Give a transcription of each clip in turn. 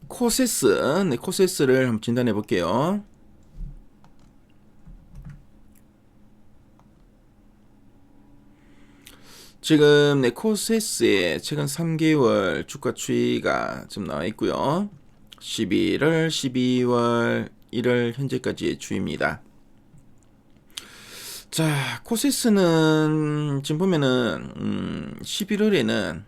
코세스, 코세스를 한번 진단해 볼게요. 지금 코세스의 최근 3개월 주가 추이가 좀 나와 있고요. 11월, 12월, 1월 현재까지의 추이입니다. 자, 코세스는 지금 보면은 11월에는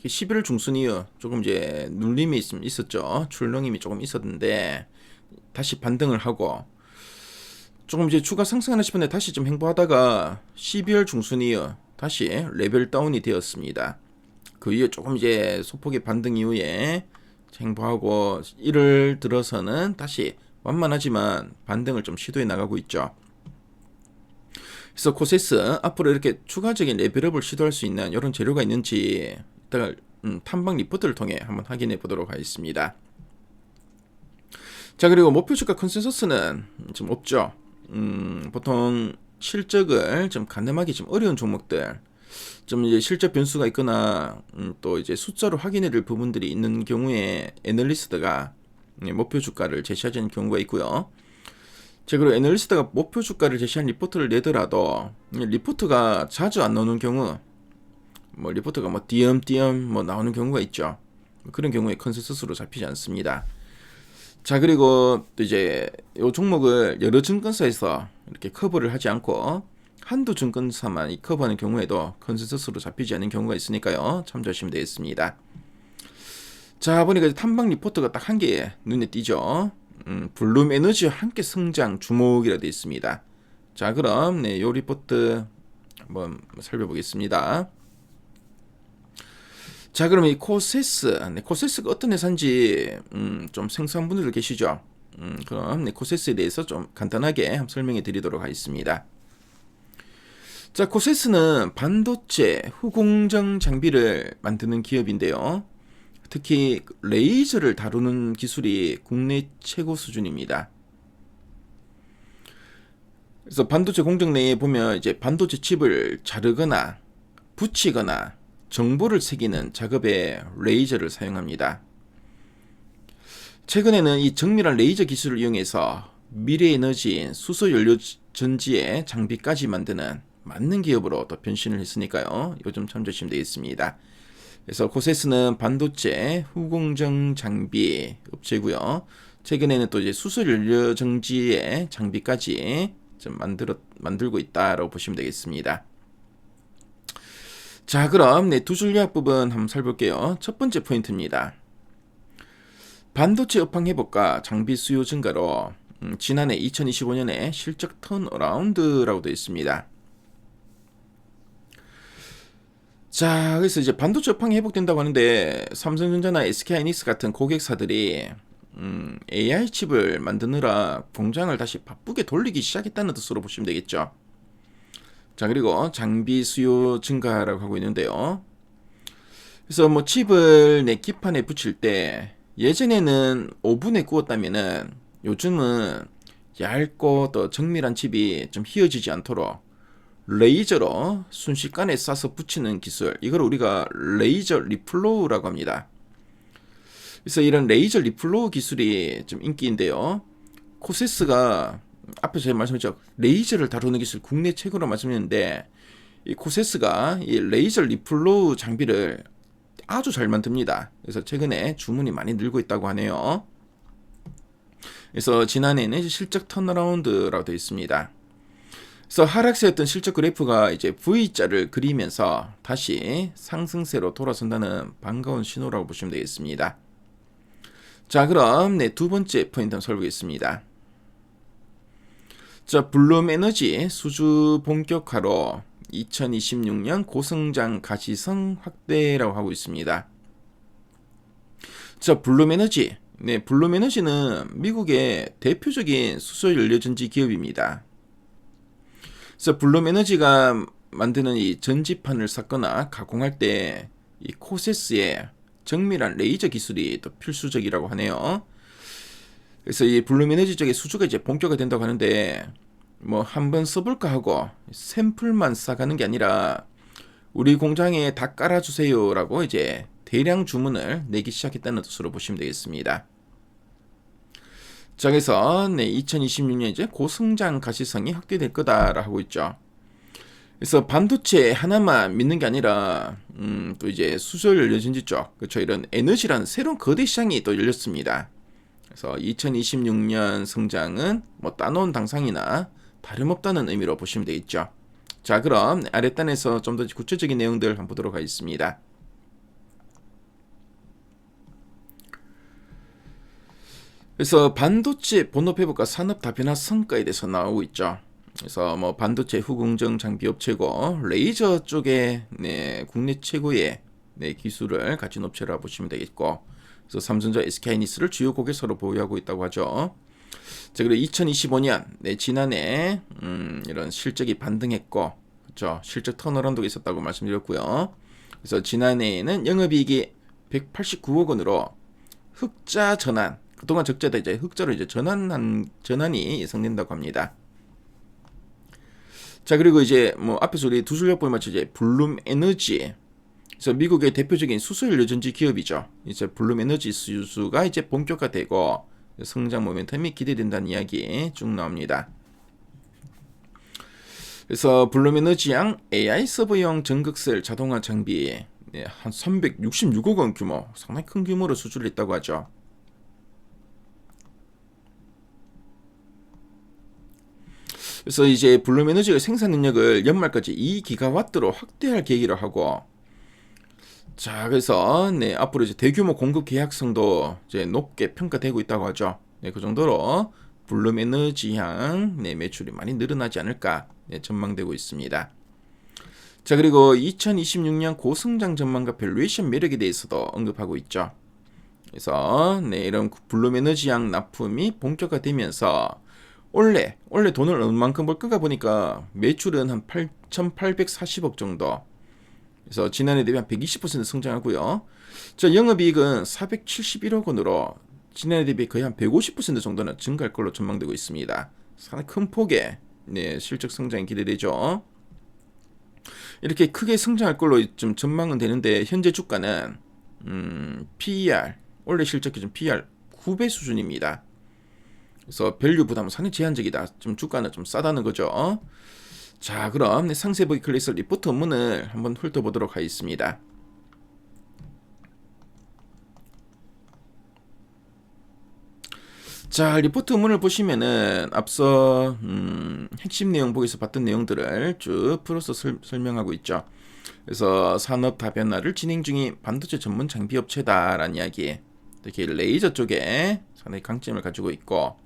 11월 중순 이후 조금 이제 눌림이 있었죠. 출렁임이 조금 있었는데 다시 반등을 하고 조금 이제 추가 상승하나 싶은데 다시 좀 횡보하다가 12월 중순 이후 다시 레벨 다운이 되었습니다. 그 이후 조금 이제 소폭의 반등 이후에 횡보하고 1월 들어서는 다시 완만하지만 반등을 좀 시도해 나가고 있죠. 그래서 코세스 앞으로 이렇게 추가적인 레벨업을 시도할 수 있는 이런 재료가 있는지 이따가 탐방 리포트를 통해 한번 확인해 보도록 하겠습니다. 자, 그리고 목표 주가 컨센서스는 좀 없죠. 보통 실적을 좀 가늠하기 좀 어려운 종목들, 좀 이제 실적 변수가 있거나 또 이제 숫자로 확인해 줄 부분들이 있는 경우에 애널리스트가 목표 주가를 제시하는 경우가 있고요. 자, 그리고 애널리스트가 목표 주가를 제시한 리포트를 내더라도 리포트가 자주 안 나오는 경우, 뭐 리포트가 뭐 띄엄띄엄 뭐 나오는 경우가 있죠. 그런 경우에 컨센서스로 잡히지 않습니다. 자, 그리고 또 이제 이 종목을 여러 증권사에서 이렇게 커버를 하지 않고 한두 증권사만 이 커버하는 경우에도 컨센서스로 잡히지 않는 경우가 있으니까요. 참조하시면 되겠습니다. 자, 보니까 탐방 리포트가 딱 한 개 눈에 띄죠. 블룸 에너지와 함께 성장 주목이라 되어 있습니다. 자, 그럼 이 리포트 한번 살펴보겠습니다. 자, 그럼 이 코세스, 코세스가 어떤 회사인지 좀 생소한 분들 계시죠? 그럼 코세스에 대해서 좀 간단하게 한번 설명해 드리도록 하겠습니다. 자, 코세스는 반도체 후공정 장비를 만드는 기업인데요. 특히 레이저를 다루는 기술이 국내 최고 수준입니다. 그래서 반도체 공정 내에 보면 이제 반도체 칩을 자르거나 붙이거나 정보를 새기는 작업에 레이저를 사용합니다. 최근에는 이 정밀한 레이저 기술을 이용해서 미래 에너지인 수소 연료 전지의 장비까지 만드는 맞는 기업으로 또 변신을 했으니까요. 이거 좀 참조하시면 되겠습니다. 그래서 코세스는 반도체 후공정 장비 업체고요. 최근에는 또 이제 수소 연료 정지의 장비까지 좀 만들고 있다라고 보시면 되겠습니다. 자, 그럼 두 줄 요약 부분 한번 살펴볼게요. 첫 번째 포인트입니다. 반도체 업황 회복과 장비 수요 증가로 지난해 2025년에 실적 턴어라운드라고 되어 있습니다. 자, 그래서 이제 반도체 업황이 회복된다고 하는데 삼성전자나 SK하이닉스 같은 고객사들이 AI 칩을 만드느라 공장을 다시 바쁘게 돌리기 시작했다는 뜻으로 보시면 되겠죠. 자, 그리고 장비 수요 증가라고 하고 있는데요. 그래서 뭐 칩을 내 기판에 붙일 때 예전에는 오븐에 구웠다면은 요즘은 얇고 또 정밀한 칩이 좀 휘어지지 않도록 레이저로 순식간에 쏴서 붙이는 기술, 이걸 우리가 레이저 리플로우라고 합니다. 그래서 이런 레이저 리플로우 기술이 좀 인기인데요. 코세스가 앞에 제가 말씀드렸죠. 레이저를 다루는 기술 국내 최고로 말씀드렸는데 이 코세스가 이 레이저 리플로우 장비를 아주 잘 만듭니다. 그래서 최근에 주문이 많이 늘고 있다고 하네요. 그래서 지난해에는 실적 턴어라운드라고 되어 있습니다. 그래서 하락세였던 실적 그래프가 이제 V자를 그리면서 다시 상승세로 돌아선다는 반가운 신호라고 보시면 되겠습니다. 자, 그럼 두 번째 포인트 한번 살펴보겠습니다. 자, 블룸 에너지 수주 본격화로 2026년 고성장 가시성 확대라고 하고 있습니다. 자, 블룸 에너지. 블룸 에너지는 미국의 대표적인 수소 연료 전지 기업입니다. 그래서 블룸 에너지가 만드는 이 전지판을 샀거나 가공할 때 이 코세스의 정밀한 레이저 기술이 또 필수적이라고 하네요. 그래서 이 블룸 에너지 쪽에 수주가 이제 본격화 된다고 하는데 뭐 한번 써볼까 하고 샘플만 싸가는 게 아니라 우리 공장에 다 깔아주세요라고 이제 대량 주문을 내기 시작했다는 뜻으로 보시면 되겠습니다. 자, 그래서 2026년 이제 고성장 가시성이 확대될 거다라고 하고 있죠. 그래서 반도체 하나만 믿는 게 아니라 또 이제 수소열 여전지 쪽, 그렇죠, 이런 에너지라는 새로운 거대 시장이 또 열렸습니다. 그래서 2026년 성장은 뭐 따놓은 당상이나 다름없다는 의미로 보시면 되겠죠. 자, 그럼 아랫단에서 좀 더 구체적인 내용들 한번 보도록 하겠습니다. 그래서 반도체 본업 회복과 산업 다변화 성과에 대해서 나오고 있죠. 그래서 뭐 반도체 후공정 장비 업체고 레이저 쪽에 국내 최고의 기술을 가진 업체라 보시면 되겠고, 그래서 삼성전자, SK하이닉스를 주요 고객사로 보유하고 있다고 하죠. 자, 그리고 2025년 지난해 이런 실적이 반등했고, 그렇죠, 실적 턴어라운드가 있었다고 말씀드렸고요. 그래서 지난해에는 영업이익이 189억 원으로 흑자 전환, 그동안 적자다 이제 흑자로 이제 전환이 예상된다고 합니다. 자, 그리고 이제 뭐 앞에서 우리 두 줄력 보면 이제 블룸 에너지, 그래서 미국의 대표적인 수소연료 유전지 기업이죠. 이제 블룸 에너지 수주가 이제 본격화되고 성장 모멘텀이 기대된다는 이야기 쭉 나옵니다. 그래서 블룸 에너지양 AI 서버용 전극셀 자동화 장비 한 366억 원 규모, 상당히 큰 규모로 수주를 했다고 하죠. 그래서 이제 블룸 에너지가 생산 능력을 연말까지 2기가와트로 확대할 계획이라 하고, 자, 그래서 앞으로 이제 대규모 공급 계약성도 이제 높게 평가되고 있다고 하죠. 그 정도로 블룸 에너지향 매출이 많이 늘어나지 않을까 전망되고 있습니다. 자, 그리고 2026년 고성장 전망과 밸류에이션 매력에 대해서도 언급하고 있죠. 그래서 이런 블룸 에너지향 납품이 본격화되면서 원래 돈을 얼마만큼 벌까 보니까 매출은 한 8,840억 정도. 그래서 지난해 대비 한 120% 성장하고요. 자, 영업이익은 471억 원으로 지난해 대비 거의 한 150% 정도는 증가할 걸로 전망되고 있습니다. 상당히 큰 폭의 실적 성장이 기대되죠. 이렇게 크게 성장할 걸로 좀 전망은 되는데 현재 주가는 PER, 원래 실적 기준 PER 9배 수준입니다. 그래서 밸류 부담은 상당히 제한적이다. 좀 주가는 좀 싸다는 거죠. 자, 그럼 상세 보기 클래스 리포트 업문을 한번 훑어보도록 하겠습니다. 자, 리포트 업문을 보시면은 앞서 핵심 내용 보기에서 봤던 내용들을 쭉 풀어서 설명하고 있죠. 그래서 산업 다변화를 진행 중인 반도체 전문 장비 업체다라는 이야기, 특히 레이저 쪽에 상당히 강점을 가지고 있고,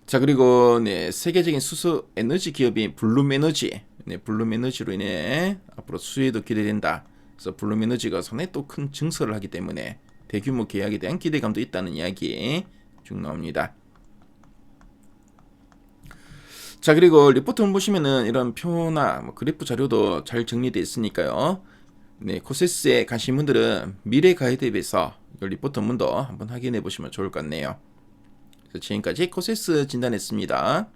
자, 그리고 세계적인 수소 에너지 기업인 블룸 에너지, 블룸 에너지로 인해 앞으로 수혜도 기대된다. 그래서 블룸 에너지가 상당히 또 큰 증설을 하기 때문에 대규모 계약에 대한 기대감도 있다는 이야기 쭉 나옵니다. 자, 그리고 리포트를 보시면은 이런 표나 그래프 자료도 잘 정리되어 있으니까요. 코세스에 가신 분들은 미래 가이드앱에서 리포트 문도 한번 확인해 보시면 좋을 것 같네요. 지금까지 코세스 진단했습니다.